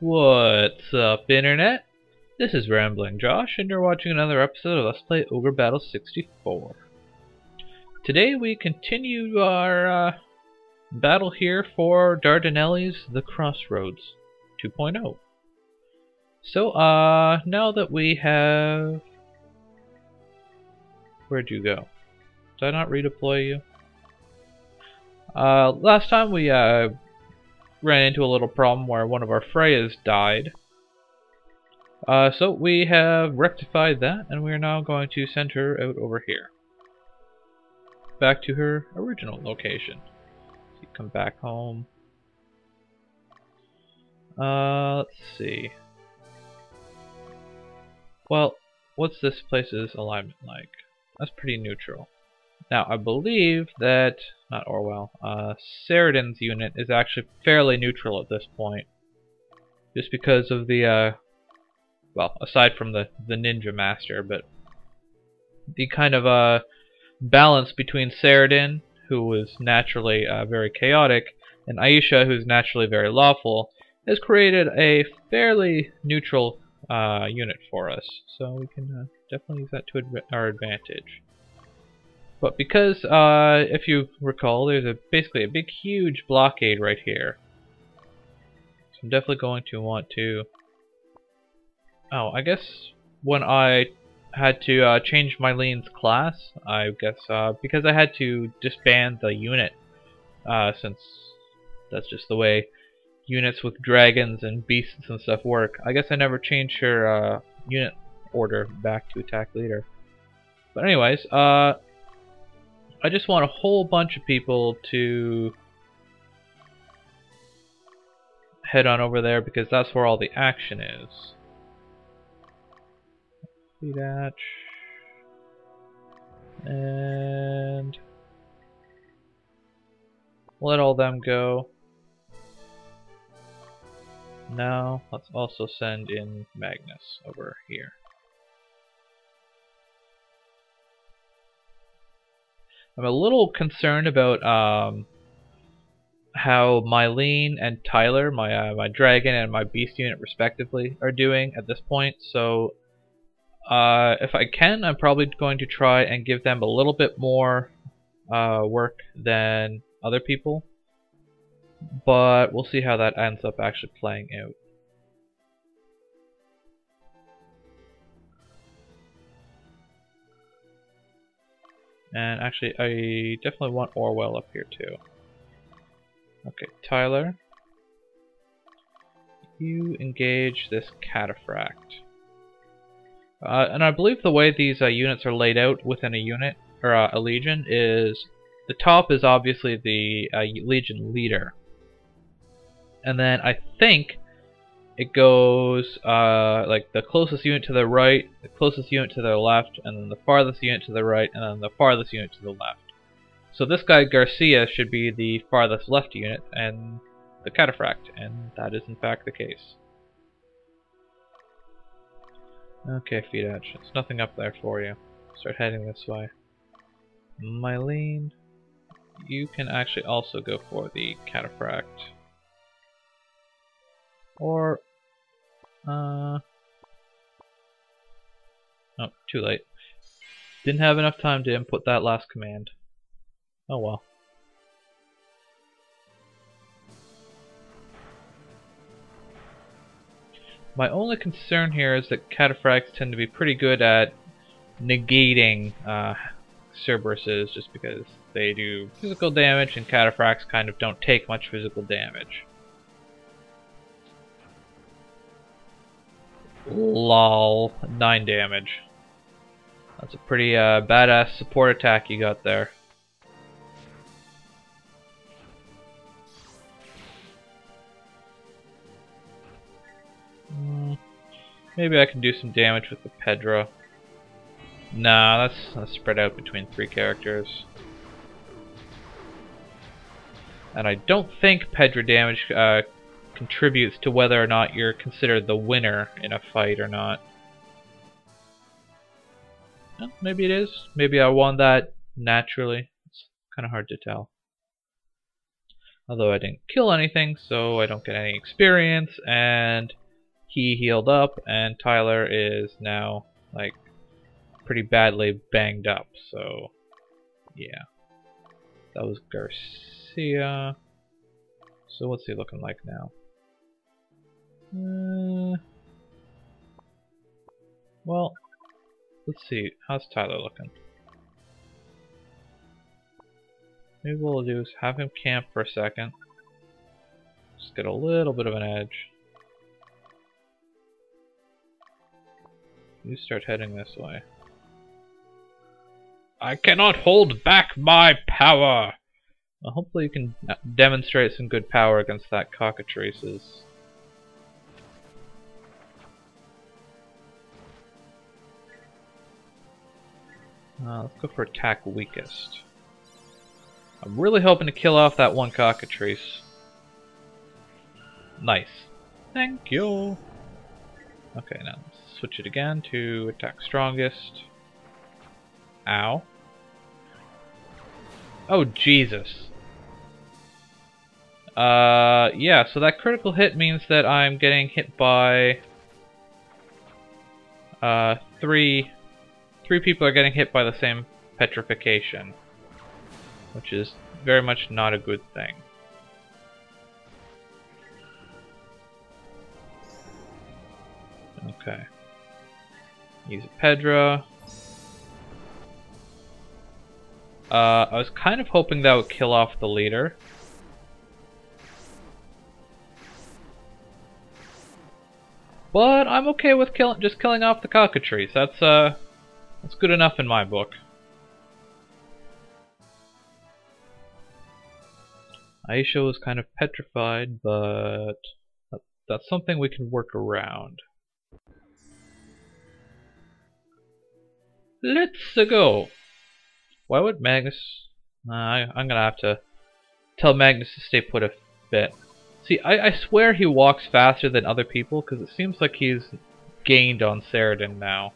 What's up, Internet? This is Rambling Josh, and you're watching another episode of Let's Play Ogre Battle 64. Today we continue our battle here for Dardunelles, the Crossroads 2.0. So, now that we have... Where'd you go? Did I not redeploy you? Last time we ran into a little problem where one of our Freyas died. So we have rectified that, and we are now going to send her out over here. Back to her original location. So come back home. Let's see. Well, what's this place's alignment like? That's pretty neutral. Now, I believe that, not Orwell, Saradin's unit is actually fairly neutral at this point. Just because of the, well, aside from the Ninja Master, but the kind of balance between Saradin, who is naturally very chaotic, and Aisha, who's naturally very lawful, has created a fairly neutral unit for us. So we can definitely use that to our advantage. But because, if you recall, there's basically a big, huge blockade right here. So I'm definitely going to want to... Oh, I guess when I had to change Mylene's class, I guess because I had to disband the unit, since that's just the way units with dragons and beasts and stuff work. I guess I never changed her unit order back to attack leader. But anyways, I just want a whole bunch of people to head on over there because that's where all the action is. See that. And let all them go. Now let's also send in Magnus over here. I'm a little concerned about how Mylene and Tyler, my dragon and my beast unit respectively, are doing at this point. So if I can, I'm probably going to try and give them a little bit more work than other people. But we'll see how that ends up actually playing out. And actually, I definitely want Orwell up here too. Okay, Tyler, you engage this Cataphract. And I believe the way these units are laid out within a unit, or a legion, is the top is obviously the legion leader. And then I think it goes like the closest unit to the right, the closest unit to the left, and then the farthest unit to the right, and then the farthest unit to the left. So this guy Garcia should be the farthest left unit, and the Cataphract, and that is in fact the case. Okay, Fidach, there's nothing up there for you. Start heading this way. Mylene, you can actually also go for the Cataphract. Or, oh, too late. Didn't have enough time to input that last command. Oh well. My only concern here is that Cataphracts tend to be pretty good at negating Cerberuses, just because they do physical damage and Cataphracts kind of don't take much physical damage. Lol, 9 damage. That's a pretty badass support attack you got there. Maybe I can do some damage with the Pedra. Nah, that's spread out between 3 characters. And I don't think Pedra damage contributes to whether or not you're considered the winner in a fight or not. Well, maybe it is. Maybe I won that naturally. It's kind of hard to tell. Although I didn't kill anything, so I don't get any experience, and he healed up, and Tyler is now, like, pretty badly banged up, so yeah. That was Garcia. So what's he looking like now? Well, let's see. How's Tyler looking? Maybe what we'll do is have him camp for a second. Just get a little bit of an edge. You start heading this way. I cannot hold back my power! Well, hopefully you can demonstrate some good power against that cockatrices. Let's go for attack weakest. I'm really hoping to kill off that one cockatrice. Nice. Thank you. Okay, now let's switch it again to attack strongest. Ow. Oh, Jesus. Yeah, so that critical hit means that I'm getting hit by three people are getting hit by the same petrification, which is very much not a good thing. Okay. Use a Pedra. I was kind of hoping that would kill off the leader. But I'm okay with just killing off the cockatrice. That's good enough in my book. Aisha was kind of petrified, but that's something we can work around. Let's go. Why would Magnus? I'm gonna have to tell Magnus to stay put a bit. See, I swear he walks faster than other people, because it seems like he's gained on Ceradan now.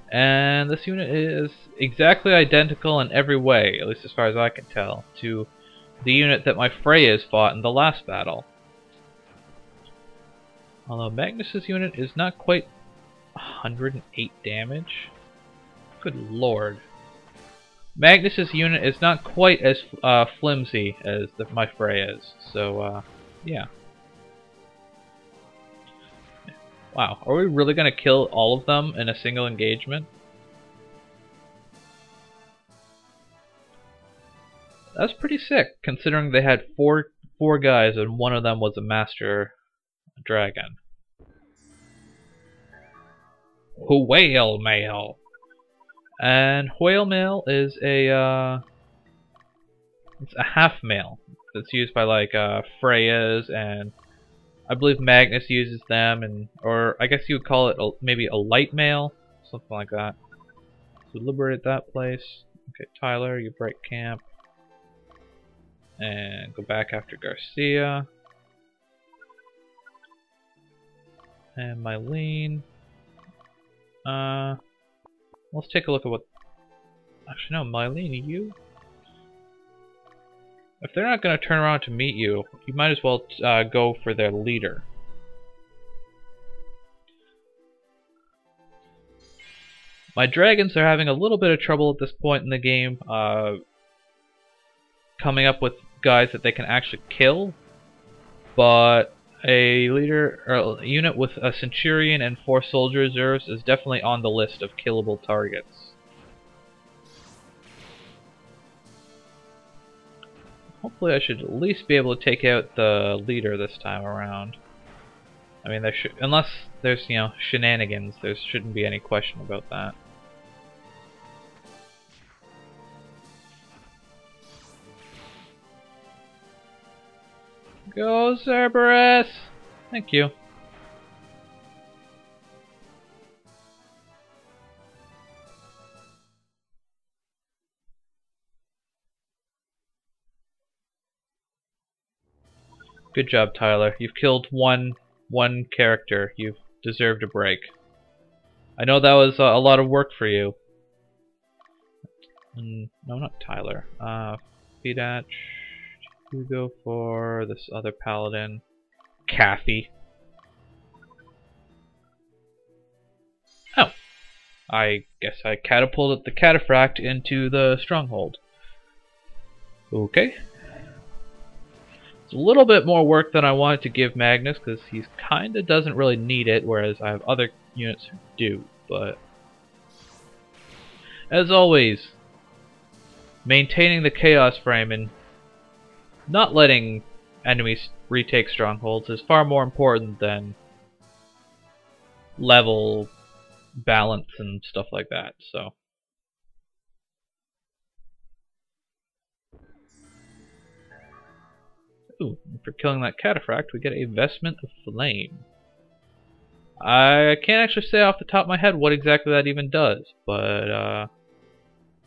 And this unit is exactly identical in every way, at least as far as I can tell, to the unit that my Freyas fought in the last battle. Although Magnus's unit is not quite 108 damage. Good lord. Magnus's unit is not quite as flimsy as my Freyas, so yeah. Wow, are we really gonna kill all of them in a single engagement? That's pretty sick, considering they had four guys and one of them was a master dragon. Whale mail. And whale mail is it's a half mail that's used by like Freyas, and I believe Magnus uses them, or I guess you would call it maybe a light mail, something like that. So liberate that place. Okay, Tyler, you break camp and go back after Garcia. And Mylene. Let's take a look at what... Actually, no, Mylene, you... If they're not going to turn around to meet you, you might as well go for their leader. My dragons are having a little bit of trouble at this point in the game coming up with guys that they can actually kill, but a leader or a unit with a centurion and 4 soldier reserves is definitely on the list of killable targets. Hopefully I should at least be able to take out the leader this time around. I mean, there should, unless there's, you know, shenanigans, there shouldn't be any question about that. Go Cerberus! Thank you. Good job, Tyler. You've killed one character. You've deserved a break. I know that was a lot of work for you. No, not Tyler. Fedatch. We go for this other paladin, Kathy. Oh, I guess I catapulted the Cataphract into the stronghold. Okay. It's a little bit more work than I wanted to give Magnus, because he kinda doesn't really need it, whereas I have other units who do, but as always, maintaining the chaos frame and not letting enemies retake strongholds is far more important than level balance and stuff like that, so. Ooh, for killing that Cataphract, we get a Vestment of Flame. I can't actually say off the top of my head what exactly that even does, but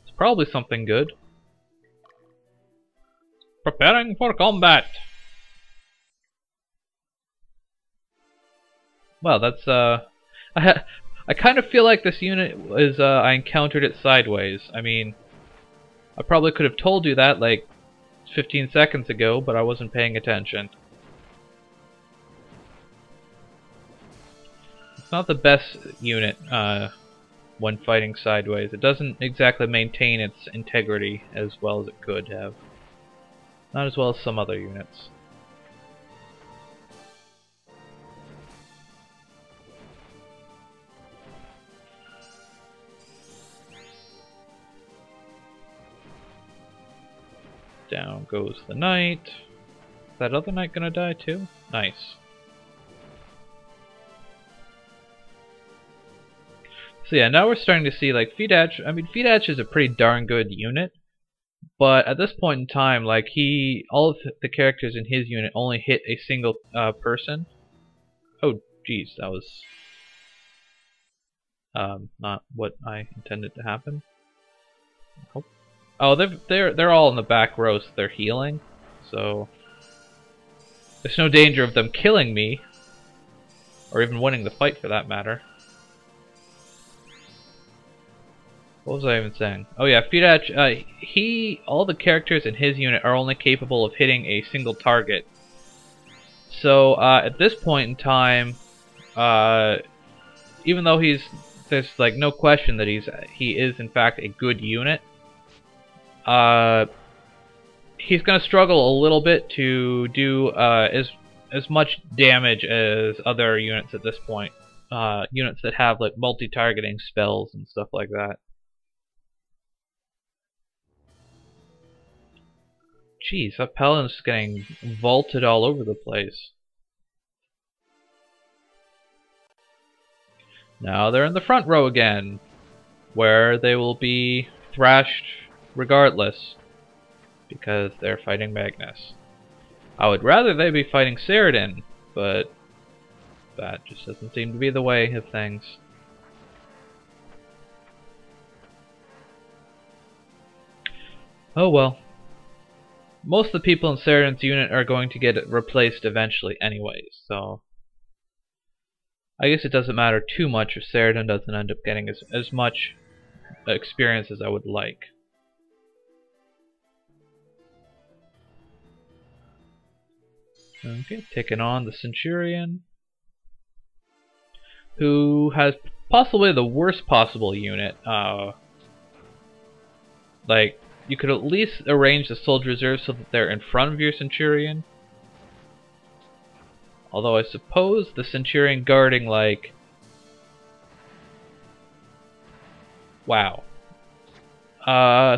it's probably something good. Preparing for combat! Well, that's, I kind of feel like this unit is, I encountered it sideways. I mean, I probably could have told you that, like, 15 seconds ago, but I wasn't paying attention. It's not the best unit when fighting sideways. It doesn't exactly maintain its integrity as well as it could have. Not as well as some other units. Down goes the knight. Is that other knight gonna die too? Nice. So yeah, now we're starting to see like Fidach. I mean, Fidach is a pretty darn good unit, but at this point in time, like all of the characters in his unit only hit a single person. Oh, geez, that was not what I intended to happen. Oh, they're all in the back row, so they're healing. So there's no danger of them killing me, or even winning the fight for that matter. What was I even saying? Oh yeah, Fidach, all the characters in his unit are only capable of hitting a single target. So at this point in time, even though there's like no question that he is in fact a good unit, he's gonna struggle a little bit to do as much damage as other units at this point. Units that have like multi-targeting spells and stuff like that. Jeez, that paladin's just getting vaulted all over the place. Now they're in the front row again, where they will be thrashed regardless, because they're fighting Magnus. I would rather they be fighting Ceradan, but that just doesn't seem to be the way of things. Oh well. Most of the people in Ceradan's unit are going to get replaced eventually anyways, so I guess it doesn't matter too much if Ceradan doesn't end up getting as much experience as I would like. Okay, taking on the Centurion, who has possibly the worst possible unit. Like, you could at least arrange the soldier reserve so that they're in front of your Centurion. Although I suppose the Centurion guarding, like... Wow.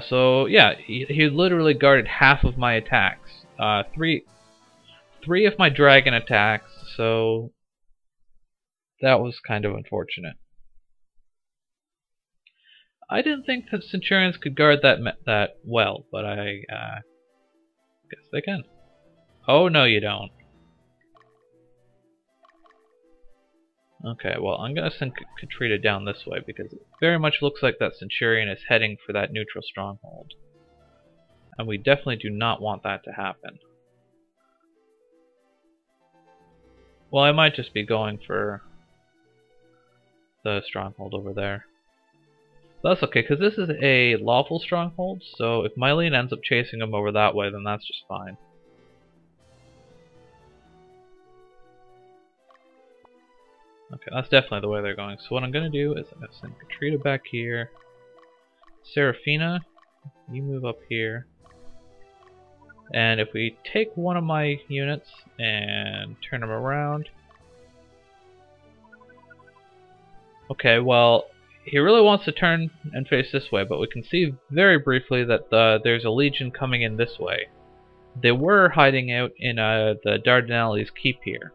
So, yeah, he literally guarded half of my attacks. Three of my dragon attacks, so... That was kind of unfortunate. I didn't think that Centurions could guard that well, but I guess they can. Oh, no you don't. Okay, well, I'm going to send Katrina down this way, because it very much looks like that Centurion is heading for that neutral stronghold. And we definitely do not want that to happen. Well, I might just be going for the stronghold over there. That's okay, because this is a lawful stronghold, so if Mylene ends up chasing him over that way, then that's just fine. Okay, that's definitely the way they're going. So what I'm gonna do is I'm gonna send Katrina back here. Serafina, you move up here. And if we take one of my units and turn them around. Okay, well, he really wants to turn and face this way, but we can see very briefly that there's a legion coming in this way. They were hiding out in the Dardunelles keep here.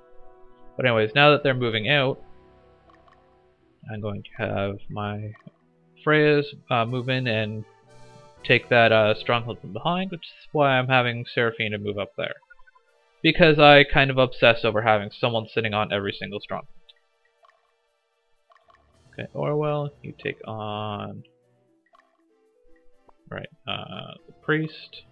But anyways, now that they're moving out, I'm going to have my Freyas move in and take that stronghold from behind, which is why I'm having Seraphina move up there. Because I kind of obsess over having someone sitting on every single stronghold. Okay, Orwell, you take on the priest.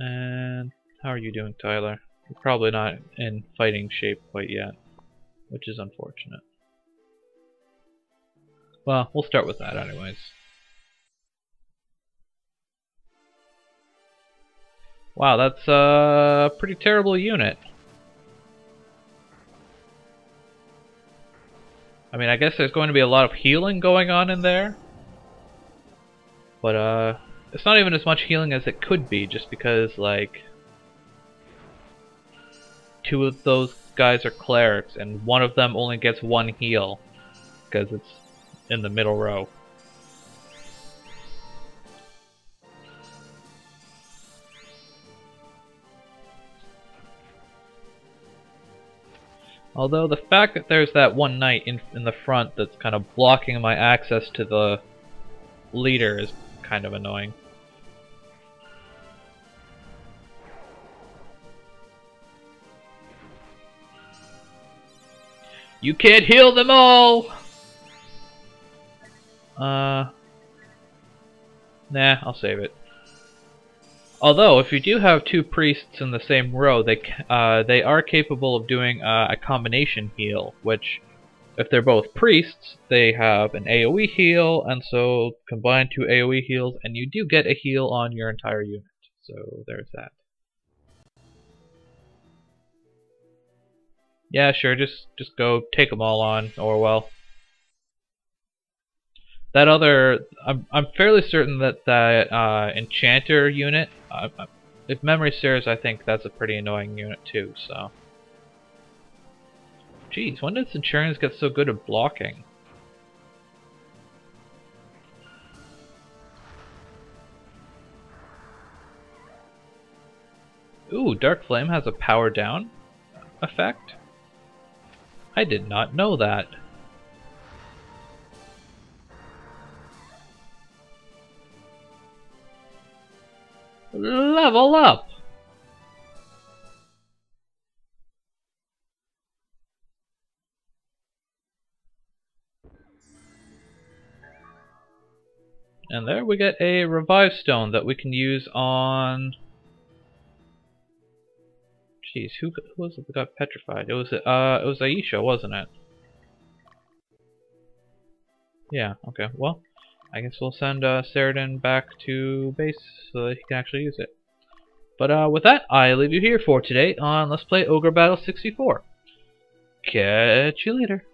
And how are you doing, Tyler? You're probably not in fighting shape quite yet, which is unfortunate. Well, we'll start with that anyways. Wow, that's a pretty terrible unit. I mean, I guess there's going to be a lot of healing going on in there. But, it's not even as much healing as it could be, just because, like, two of those guys are clerics, and one of them only gets one heal, because it's in the middle row. Although the fact that there's that one knight in the front that's kind of blocking my access to the leader is kind of annoying. You can't heal them all! Nah, I'll save it. Although, if you do have two priests in the same row, they are capable of doing a combination heal, which, if they're both priests, they have an AoE heal, and so combine two AoE heals, and you do get a heal on your entire unit. So there's that. Yeah, sure, just go take them all on, Orwell. That other, I'm fairly certain that Enchanter unit, if memory serves, I think that's a pretty annoying unit too, so. Jeez, when did Centurions get so good at blocking? Ooh, Dark Flame has a power down effect? I did not know that. Level up! And there we get a revive stone that we can use on... Jeez, who was it that got petrified? It was Aisha, wasn't it? Yeah, okay, well, I guess we'll send Saradin back to base so that he can actually use it. But with that, I leave you here for today on Let's Play Ogre Battle 64. Catch you later.